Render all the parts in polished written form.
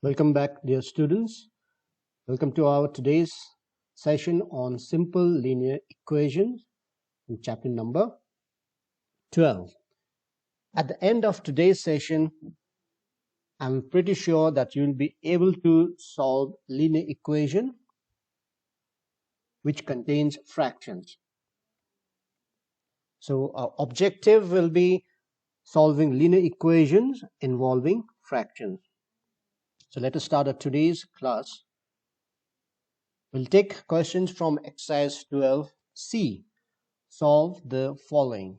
Welcome back, dear students. Welcome to our today's session on simple linear equations in chapter number 12. At the end of today's session, I'm pretty sure that you'll be able to solve linear equation which contains fractions. So our objective will be solving linear equations involving fractions. So let us start at today's class. We'll take questions from exercise 12C. Solve the following.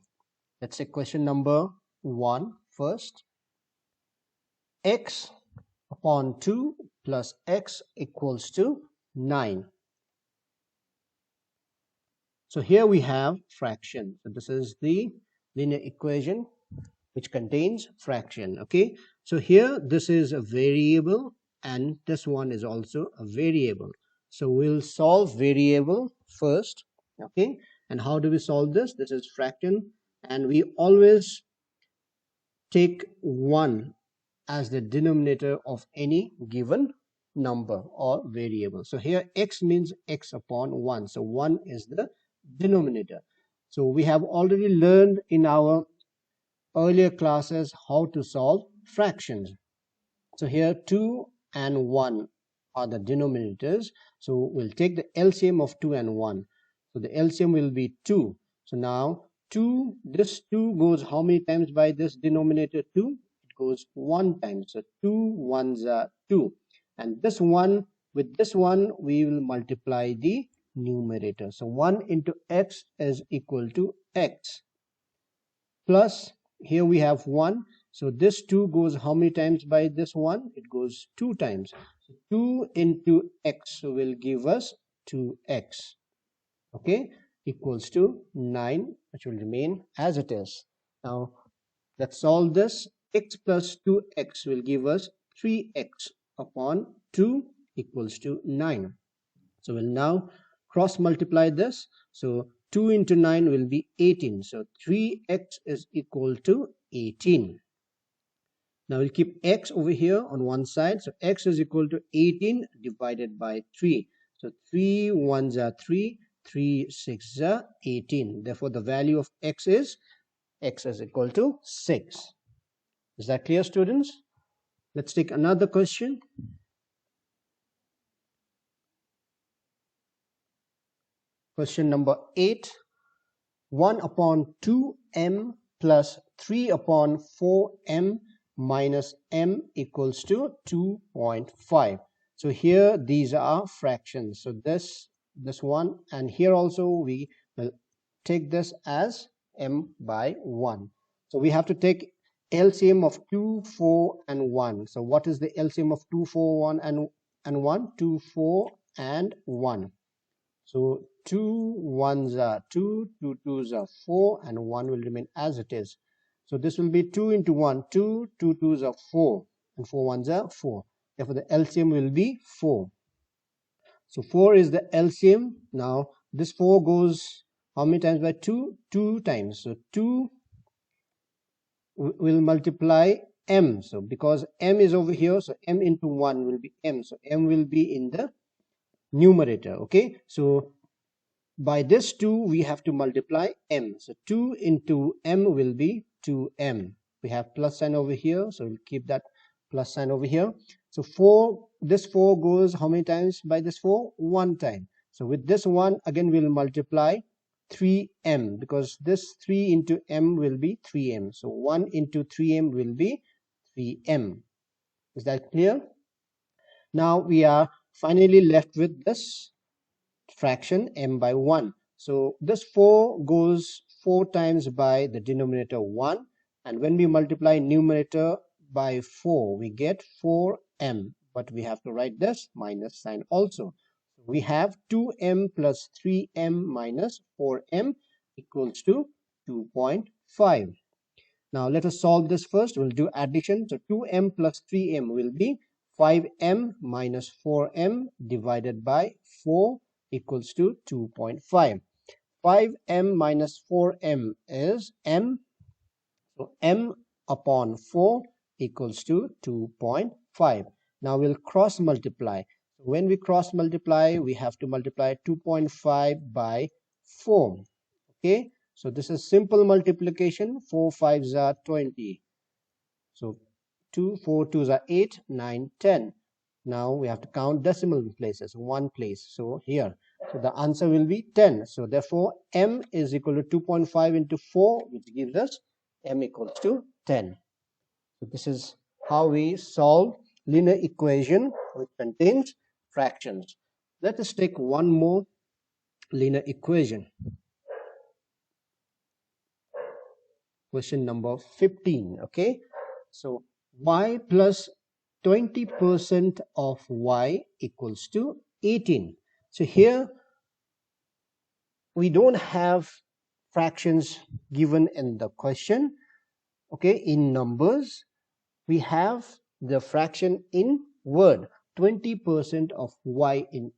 Let's say question number 1 first. X upon 2 plus x equals to 9. So here we have fraction. So this is the linear equation which contains fraction. Okay. So here this is a variable and this one is also a variable. So we'll solve variable first. Okay. And how do we solve this? This is fraction and we always take 1 as the denominator of any given number or variable. So here x means x upon 1. So 1 is the denominator. So we have already learned in our earlier classes how to solve fractions. So here 2 and 1 are the denominators. So we'll take the LCM of 2 and 1. So the LCM will be 2. So now 2, this 2 goes how many times by this denominator 2? It goes 1 time. So 2 ones are 2. And this one, with this one, we will multiply the numerator. So 1 into x is equal to x. Plus, here we have 1. So this 2 goes how many times by this 1? It goes 2 times. So 2 into x will give us 2x. Okay, equals to 9, which will remain as it is. Now, let's solve this. X plus 2x will give us 3x upon 2 equals to 9. So we'll now cross multiply this. So 2 into 9 will be 18. So 3x is equal to 18. Now we'll keep x over here on one side. So x is equal to 18 divided by 3. So 3 ones are 3. 3 6 are 18. Therefore, the value of x is equal to 6. Is that clear, students? Let's take another question. Question number 8. 1 upon 2m plus 3 upon 4m minus m equals to 2.5. So here these are fractions. So this one, and here also we will take this as m by 1. So we have to take LCM of 2, 4 and 1. So what is the LCM of 2, 4, 1 and 1? 2, 4 and 1. So 2 ones are 2, 2 twos are 4, and 1 will remain as it is. So this will be 2 into 1, 2, 2 twos are 4, and 4 ones are 4. Therefore, the LCM will be 4. So 4 is the LCM. Now, this 4 goes how many times by 2? 2 times. So 2 will multiply m. So because m is over here, so m into 1 will be m. So m will be in the numerator. Okay. So by this 2 we have to multiply m. So 2 into m will be 2m. We have plus sign over here, so we'll keep that plus sign over here. So 4, this 4 goes how many times by this 4? 1 time. So with this one again we'll multiply 3m, because this 3 into m will be 3m. So 1 into 3m will be 3m. Is that clear? Now we are finally left with this fraction m by 1. So this 4 goes 4 times by the denominator 1, and when we multiply numerator by 4 we get 4m, but we have to write this minus sign also. We have 2m plus 3m minus 4m equals to 2.5. Now let us solve this first. We'll do addition. So 2m plus 3m will be 5m minus 4m divided by 4 equals to 2.5. 5m minus 4m is m. So m upon 4 equals to 2.5. Now we'll cross multiply. When we cross multiply, we have to multiply 2.5 by 4. Okay, so this is simple multiplication. 4 5s are 20. So 2 4 2s are 8 9 10. Now we have to count decimal places, one place. So here, so the answer will be 10. So therefore m is equal to 2.5 into 4, which gives us m equals to 10. So this is how we solve linear equation which contains fractions. Let us take one more linear equation. Question number 15. Okay, so y plus 20% of y equals to 18. So here we don't have fractions given in the question, okay, in numbers. We have the fraction in word. 20% of y in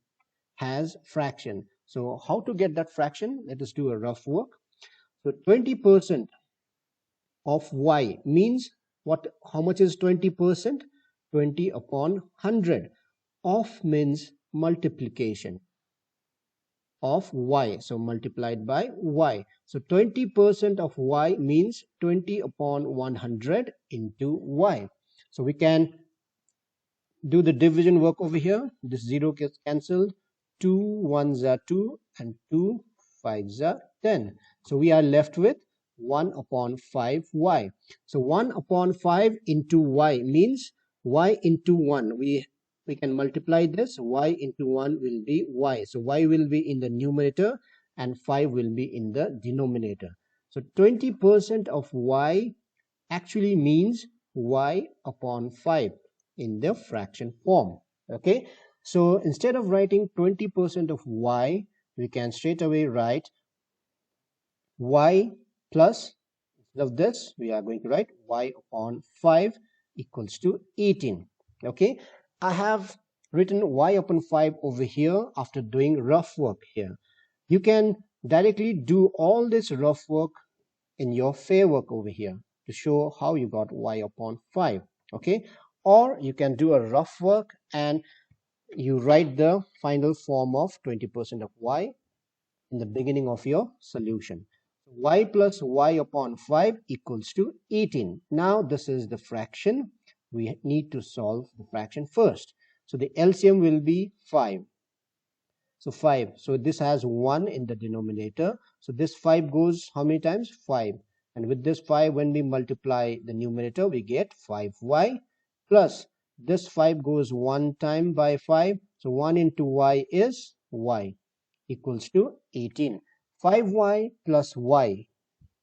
has fraction. So how to get that fraction? Let us do a rough work. So 20% of y means what? How much is 20%? 20 upon 100. Of means multiplication of y, so multiplied by y. So 20% of y means 20 upon 100 into y. So we can do the division work over here. This 0 gets cancelled. 2 1s are 2 and 2 5s are 10. So we are left with 1 upon 5y. So 1 upon 5 into y means y into 1. We can multiply this. Y into 1 will be y. So y will be in the numerator and 5 will be in the denominator. So 20% of y actually means y upon 5 in the fraction form. Okay, so instead of writing 20% of y, we can straight away write y plus, instead of this we are going to write y upon 5 equals to 18. Okay, I have written y upon 5 over here after doing rough work here. You can directly do all this rough work in your fair work over here to show how you got y upon 5. Okay, or you can do a rough work and you write the final form of 20% of y in the beginning of your solution. Y plus y upon 5 equals to 18. Now this is the fraction. We need to solve the fraction first. So the LCM will be 5. So 5. So this has 1 in the denominator. So this 5 goes how many times? 5. And with this 5, when we multiply the numerator, we get 5y plus this 5 goes 1 time by 5. So 1 into y is y equals to 18. 5y plus y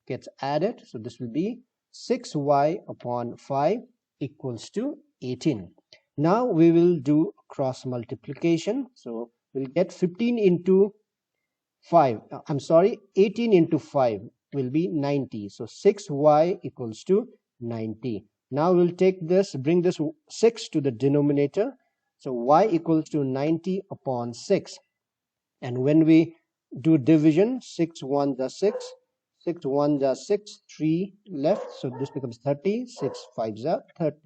gets added. So this will be 6y upon 5 equals to 18. Now we will do cross multiplication. So we'll get 15 into 5. I'm sorry, 18 into 5 will be 90. So 6y equals to 90. Now we'll take this, bring this 6 to the denominator. So y equals to 90 upon 6. And when we do division, 6 1s are 6. 6 1s are 6. 3 left. So this becomes 30. 6 5s are 30.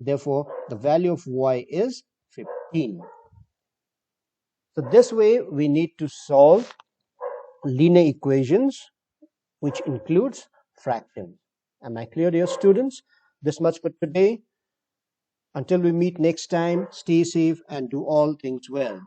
Therefore, the value of y is 15. So this way we need to solve linear equations which includes fractions. Am I clear, dear students? This much for today. Until we meet next time, stay safe and do all things well.